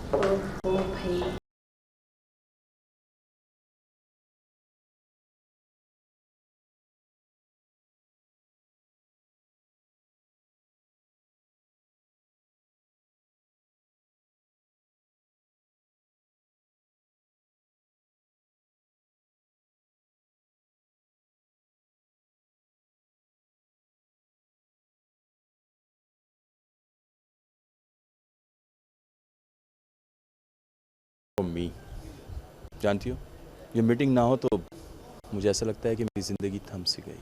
ओ भाई। मम्मी जानती हो, ये मीटिंग ना हो तो मुझे ऐसा लगता है कि मेरी ज़िंदगी थम सी गई।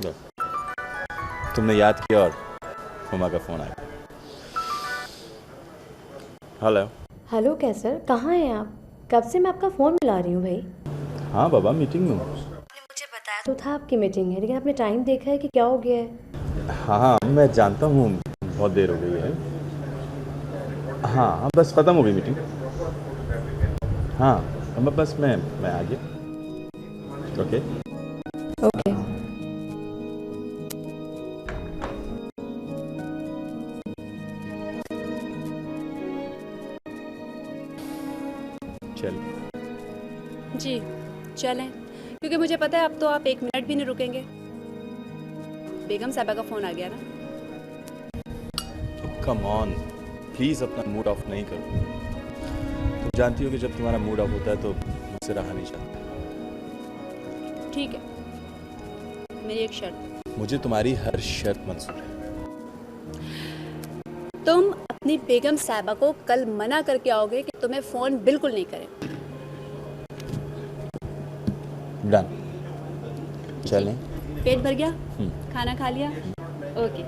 लो, तुमने याद किया और मम्मा का फ़ोन आ गया। हेलो। हेलो कैसर, कहाँ हैं आप? कब से मैं आपका फ़ोन मिला रही हूँ भाई। हाँ बाबा, मीटिंग में हूँ। आपने मुझे बताया तो था आपकी मीटिंग है, लेकिन आपने टाइम देखा है कि क्या हो गया है? हाँ हाँ, मैं जानता हूँ, बहुत देर हो गई है। हाँ हाँ, बस ख़त्म हो गई मीटिंग। हाँ, अब बस मैं आ गया। ओके। ओके। चल। जी चलें, क्योंकि मुझे पता है अब तो आप 1 मिनट भी नहीं रुकेंगे। बेगम साहबा का फ़ोन आ गया ना। कम ऑन, प्लीज़ अपना मूड ऑफ नहीं करो। तुम जानती हो कि जब तुम्हारा मूड ऑफ होता है तो मुझसे रहा नहीं जाता। ठीक है, मेरी एक शर्त। मुझे तुम्हारी हर शर्त मंजूर है। तुम अपनी बेगम साहबा को कल मना करके आओगे कि तुम्हें फ़ोन बिल्कुल नहीं करें। डन। जी, चलें। पेट भर गया? खाना खा लिया? ओके।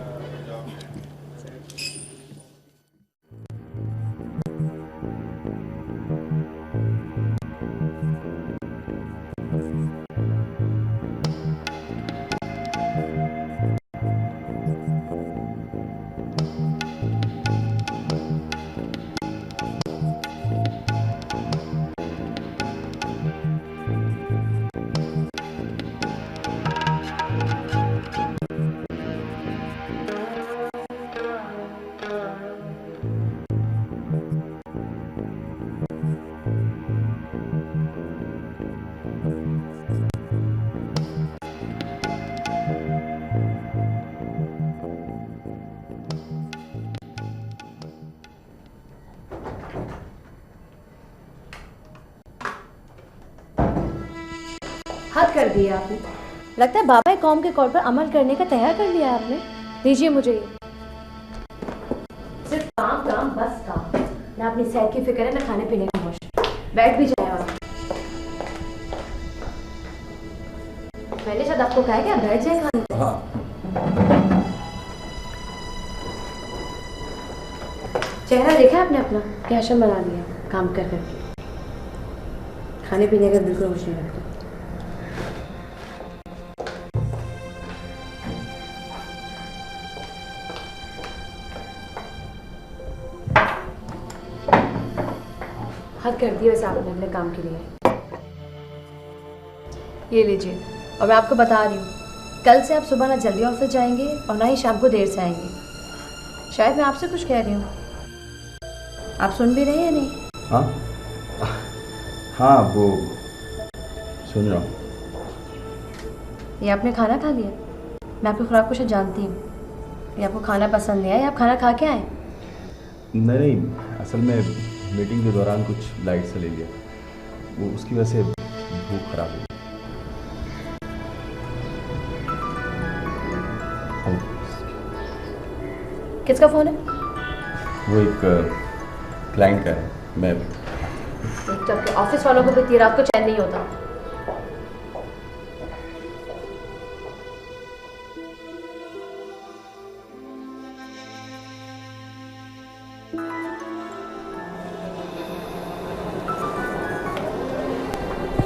हद कर दिया आपने। लगता है बाबा कौम के कॉल पर अमल करने का तैयार कर लिया आपने। दीजिए मुझे ये। सिर्फ काम काम बस काम। ना अपनी सेहत की फिक्र है, ना खाने पीने का होश। बैठ भी जाए आप। मैंने शायद आपको कहा है कि आप बैठ जाए खाने पे। हाँ। चेहरा देखा आपने अपना, क्या शर्म बना लिया काम कर करके। खाने पीने का बिल्कुल होश नहीं रखता। हद कर दिया वैसे आपने अपने काम के लिए। ये लीजिए, और मैं आपको बता रही हूँ, कल से आप सुबह ना जल्दी ऑफिस जाएंगे और ना ही शाम को देर से आएंगे। शायद मैं आपसे कुछ कह रही हूँ, आप सुन भी रहे हैं या नहीं? हाँ हाँ, वो सुन रहा हूँ। ये आपने खाना खा लिया? मैं आपकी खुराक को शायद जानती हूँ। ये आपको खाना पसंद नहीं है या आप खाना खा के आए? नहीं, असल में मीटिंग के दौरान कुछ लाइट से ले लिया, वो उसकी वजह से भूख खराब हुई। किसका फ़ोन है? वो एक क्लाइंट का है। मैं एक तो आपके ऑफिस वालों को भी इतनी रात को चैन नहीं होता।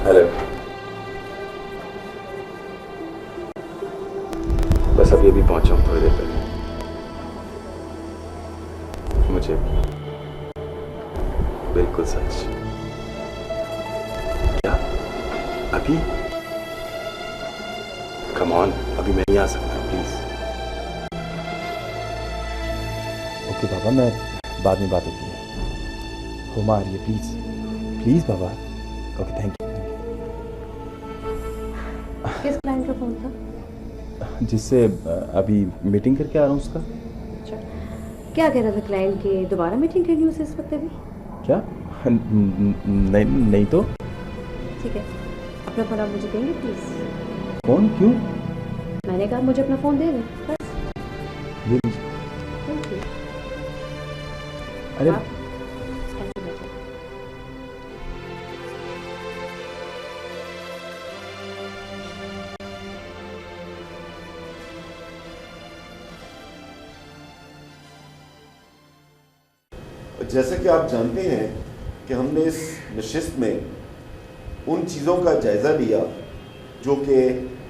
हेलो, बस अभी अभी पहुंचा हूँ, थोड़ी देर पहले। मुझे बिल्कुल सच। क्या अभी कम ऑन, अभी मैं नहीं आ सकता, प्लीज। ओके बाबा, मैं बाद में बात होती है। हुमा आ रही है, please please Baba. Okay, thank you. किस क्लाइंट का फोन था? जिससे अभी मीटिंग करके आ रहा हूँ उसका। अच्छा, क्या कह रहा था क्लाइंट की दोबारा मीटिंग करनी उसे इस वक्त अभी? क्या? नहीं तो। ठीक है, अपना फ़ोन आप मुझे देंगे प्लीज़? फोन क्यों? मैंने कहा मुझे अपना फ़ोन दे दें बस। ये लीजिए। Thank you. अरे आप ऐसे बैठो। जैसे कि आप जानते हैं कि हमने इस नशिस्त में उन चीज़ों का जायज़ा लिया जो कि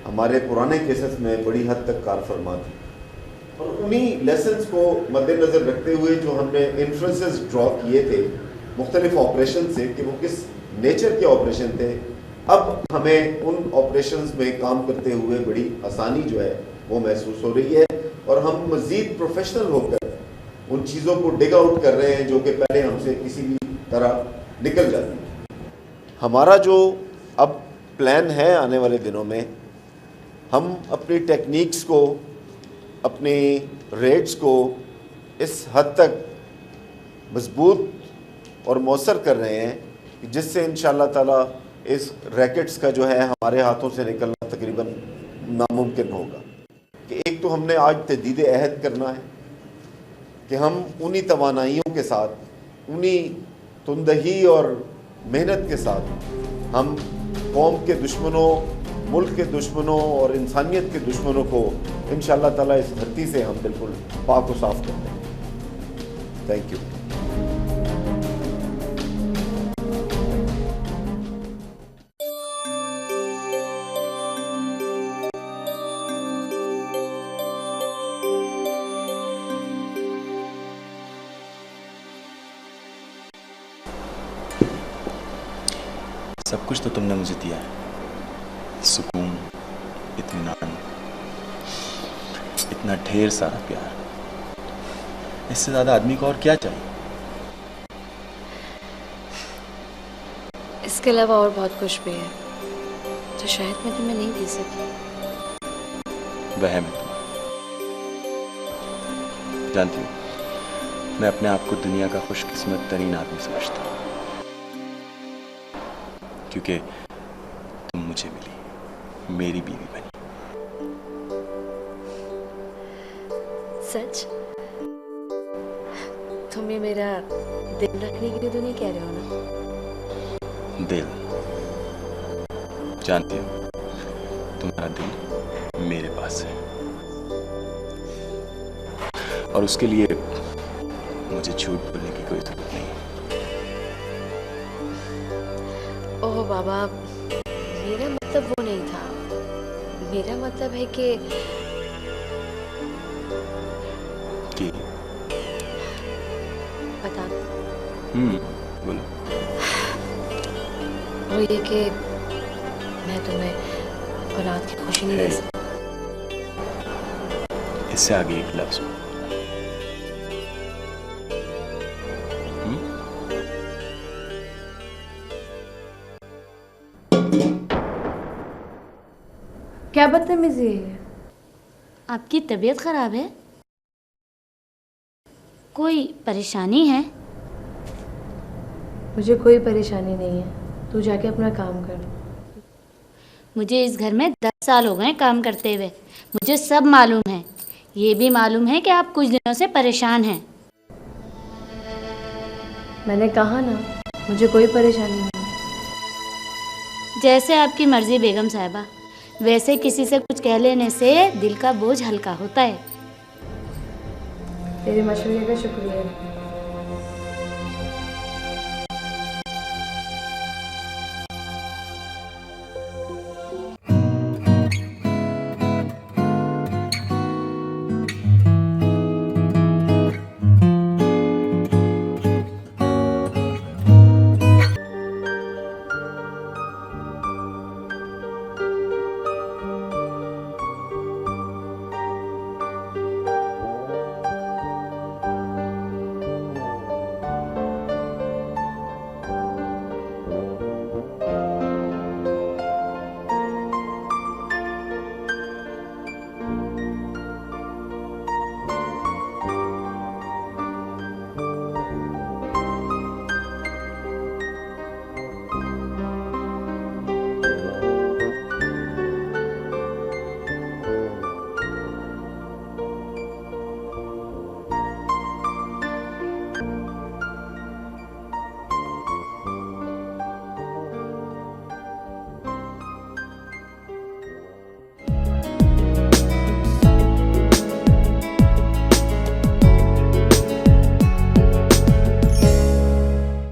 हमारे पुराने केसेस में बड़ी हद तक कार फरमा थी, और उन्हीं लेसन्स को मद्देनज़र रखते हुए जो हमने इन्फ्रेंसेस ड्रॉ किए थे मुख्तलिफ ऑपरेशन से कि वो किस नेचर के ऑपरेशन थे, अब हमें उन ऑपरेशंस में काम करते हुए बड़ी आसानी जो है वो महसूस हो रही है, और हम मज़ीद प्रोफेशनल होकर उन चीज़ों को डिग आउट कर रहे हैं जो कि पहले हमसे किसी भी तरह निकल जाती है। हमारा जो अब प्लान है आने वाले दिनों में, हम अपनी टेक्निक्स को, अपनी रेट्स को इस हद तक मजबूत और मौसर कर रहे हैं कि जिससे इंशाअल्लाह ताला इस रैकेट्स का जो है हमारे हाथों से निकलना तकरीबन नामुमकिन होगा। कि एक तो हमने आज तजदीद अहद करना है कि हम उन्हीं तवानाइयों के साथ, उन्हीं तुंदही और मेहनत के साथ हम कौम के दुश्मनों, मुल्क के दुश्मनों और इंसानियत के दुश्मनों को इंशाअल्लाह ताला इस धरती से हम बिल्कुल पाक और साफ कर देंगे। Thank you. सब कुछ तो तुमने मुझे दिया है, सुकून, इत्मीनान, इतना ढेर सारा प्यार। इससे ज्यादा आदमी को और क्या चाहिए? इसके अलावा और बहुत कुछ भी है जो शायद मैं तुम्हें नहीं दे सकी। वहम है तुम्हारा। जानती हूँ, मैं अपने आप को दुनिया का खुशकिस्मत तरीन आदमी समझता हूँ, क्योंकि तुम मुझे मिली, मेरी बीवी बनी। सच? तुम ये मेरा दिल रखने के लिए तो नहीं कह रहे हो ना? दिल, जानती हो, तुम्हारा दिल मेरे पास है, और उसके लिए मुझे झूठ बोलने की कोई जरूरत नहीं। ओह बाबा, मेरा मतलब वो नहीं था। मेरा मतलब है कि बता दो। बोलो। वो ये कि मैं तुम्हें औलाद की खुशी नहीं दे सकती। इससे आगे एक लफ्ज। क्या बदतमीजी है? आपकी तबीयत खराब है? कोई परेशानी है? मुझे कोई परेशानी नहीं है, तू जाके अपना काम कर। मुझे इस घर में 10 साल हो गए काम करते हुए, मुझे सब मालूम है। ये भी मालूम है कि आप कुछ दिनों से परेशान हैं। मैंने कहा ना, मुझे कोई परेशानी नहीं। जैसे आपकी मर्जी बेगम साहिबा, वैसे किसी से कुछ कह लेने से दिल का बोझ हल्का होता है। तेरे मशवरे का शुक्रिया।